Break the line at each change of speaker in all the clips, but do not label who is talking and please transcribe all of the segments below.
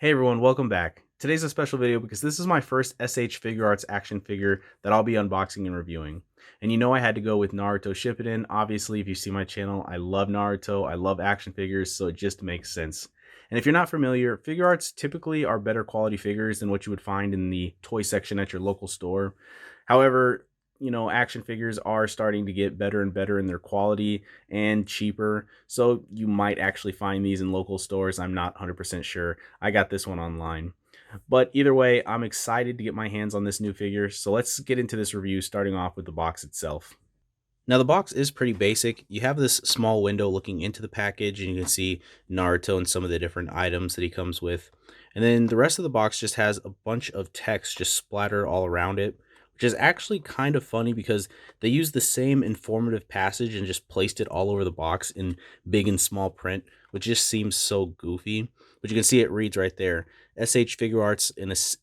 Hey everyone, welcome back. Today's a special video because this is my first SH Figuarts action figure that I'll be unboxing and reviewing. And you know I had to go with Naruto Shippuden. Obviously, if you see my channel, I love Naruto, I love action figures, so it just makes sense. And if you're not familiar, Figuarts typically are better quality figures than what you would find in the toy section at your local store. However, action figures are starting to get better and better in their quality and cheaper. So you might actually find these in local stores. I'm not 100% sure. I got this one online. But either way, I'm excited to get my hands on this new figure. So let's get into this review, starting off with the box itself. Now, the box is pretty basic. You have this small window looking into the package, and you can see Naruto and some of the different items that he comes with. And then the rest of the box just has a bunch of text just splattered all around it, which is actually kind of funny because they used the same informative passage and just placed it all over the box in big and small print, which just seems so goofy. But you can see it reads right there. SH Figuarts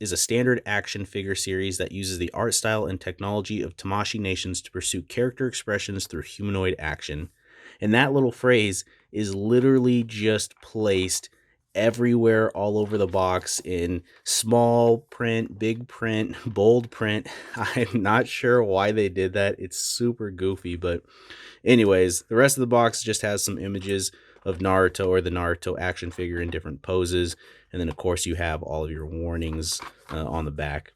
is a standard action figure series that uses the art style and technology of Tamashii nations to pursue character expressions through humanoid action. And that little phrase is literally just placed everywhere all over the box in small print, big print, bold print. I'm not sure why they did that. It's super goofy, but anyways, the rest of the box just has some images of Naruto or the Naruto action figure in different poses. And then, of course, you have all of your warnings on the back.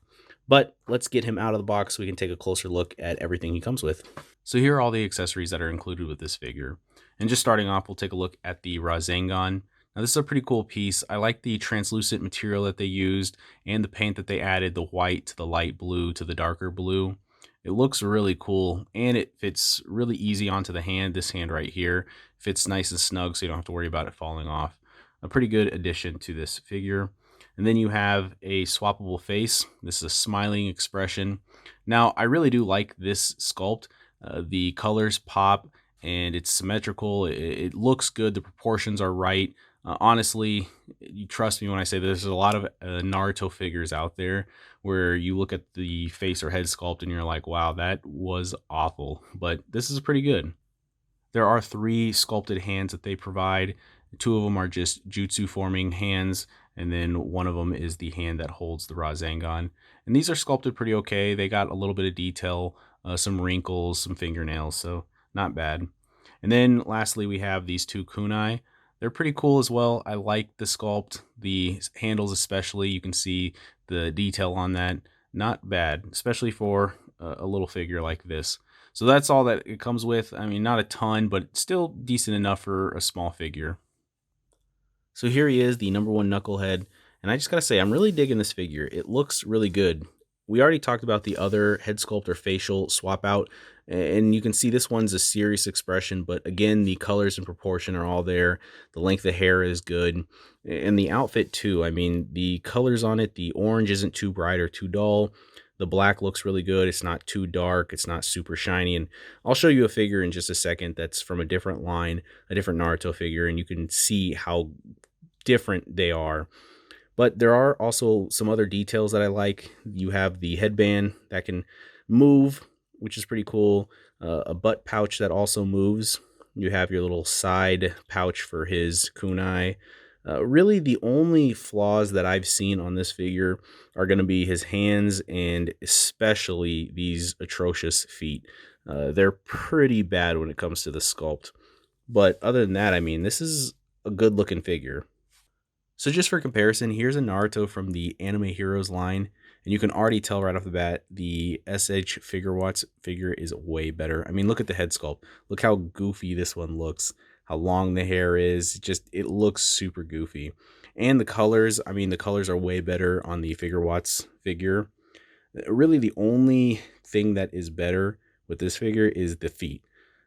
But let's get him out of the box so we can take a closer look at everything he comes with. So here are all the accessories that are included with this figure. And just starting off, we'll take a look at the Rasengan. Now, this is a pretty cool piece. I like the translucent material that they used and the paint that they added, the white to the light blue to the darker blue. It looks really cool, and it fits really easy onto the hand. This hand right here fits nice and snug, so you don't have to worry about it falling off. A pretty good addition to this figure. And then you have a swappable face. This is a smiling expression. Now, I really do like this sculpt. The colors pop, and it's symmetrical. It looks good. The proportions are right. Honestly, you trust me when I say there's a lot of Naruto figures out there where you look at the face or head sculpt and you're like, wow, that was awful. But this is pretty good. There are 3 sculpted hands that they provide. 2 of them are just jutsu forming hands, and then one of them is the hand that holds the Rasengan. And these are sculpted pretty okay. They got a little bit of detail, some wrinkles, some fingernails, so not bad. And then lastly, we have these 2 kunai. They're pretty cool as well. I like the sculpt, the handles especially. You can see the detail on that. Not bad, especially for a little figure like this. So that's all that it comes with. I mean, not a ton, but still decent enough for a small figure. So here he is, the #1 Knucklehead. And I just gotta say, I'm really digging this figure. It looks really good. We already talked about the other head sculpt or facial swap out, and you can see this one's a serious expression, but again, the colors and proportion are all there. The length of hair is good, and the outfit too. I mean, the colors on it, the orange isn't too bright or too dull. The black looks really good. It's not too dark. It's not super shiny. And I'll show you a figure in just a second that's from a different line, a different Naruto figure, and you can see how different they are. But there are also some other details that I like. You have the headband that can move, which is pretty cool. A butt pouch that also moves. You have your little side pouch for his kunai. Really, the only flaws that I've seen on this figure are going to be his hands and especially these atrocious feet. They're pretty bad when it comes to the sculpt. But other than that, I mean, this is a good looking figure. So just for comparison, here's a Naruto from the Anime Heroes line, and you can already tell right off the bat the SH Figuarts figure is way better. I mean, look at the head sculpt. Look how goofy this one looks, how long the hair is. It looks super goofy. And the colors, I mean, the colors are way better on the Figuarts figure. Really, the only thing that is better with this figure is the feet.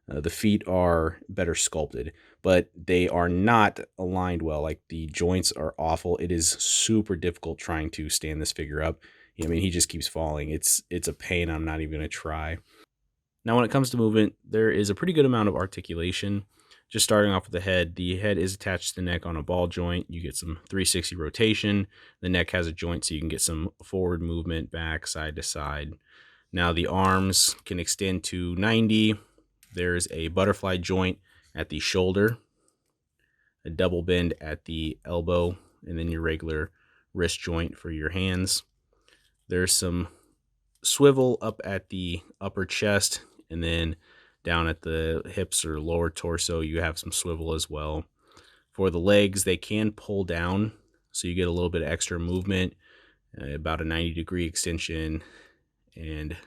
The feet are better sculpted, but they are not aligned well. Like, the joints are awful. It is super difficult trying to stand this figure up. I mean, he just keeps falling. It's a pain. I'm not even going to try. Now, when it comes to movement, there is a pretty good amount of articulation. Just starting off with the head is attached to the neck on a ball joint. You get some 360 rotation. The neck has a joint so you can get some forward movement, back, side to side. Now, the arms can extend to 90. There's a butterfly joint at the shoulder, a double bend at the elbow, and then your regular wrist joint for your hands. There's some swivel up at the upper chest, and then down at the hips or lower torso, you have some swivel as well. For the legs, they can pull down, so you get a little bit of extra movement, about a 90-degree extension, and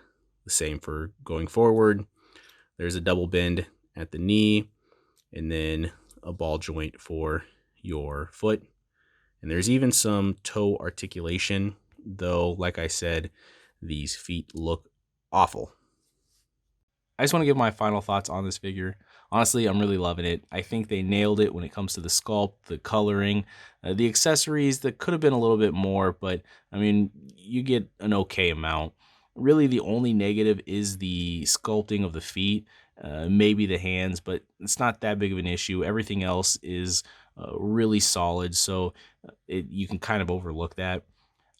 the same for going forward. There's a double bend at the knee, and then a ball joint for your foot. And there's even some toe articulation, though, like I said, these feet look awful. I just want to give my final thoughts on this figure. Honestly, I'm really loving it. I think they nailed it when it comes to the sculpt, the coloring, the accessories. That could have been a little bit more, but I mean, you get an okay amount. Really, the only negative is the sculpting of the feet, maybe the hands, but it's not that big of an issue. Everything else is really solid, so you can kind of overlook that.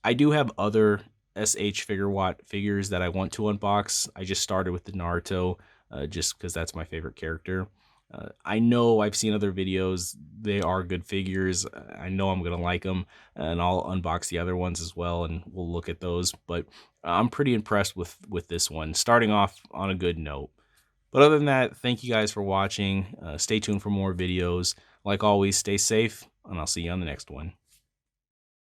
I do have other SH Figuarts figures that I want to unbox. I just started with the Naruto just because that's my favorite character. I know I've seen other videos. They are good figures. I know I'm going to like them, and I'll unbox the other ones as well, and we'll look at those. But I'm pretty impressed with this one, starting off on a good note. But other than that, thank you guys for watching. Stay tuned for more videos. Like always, stay safe, and I'll see you on the next one.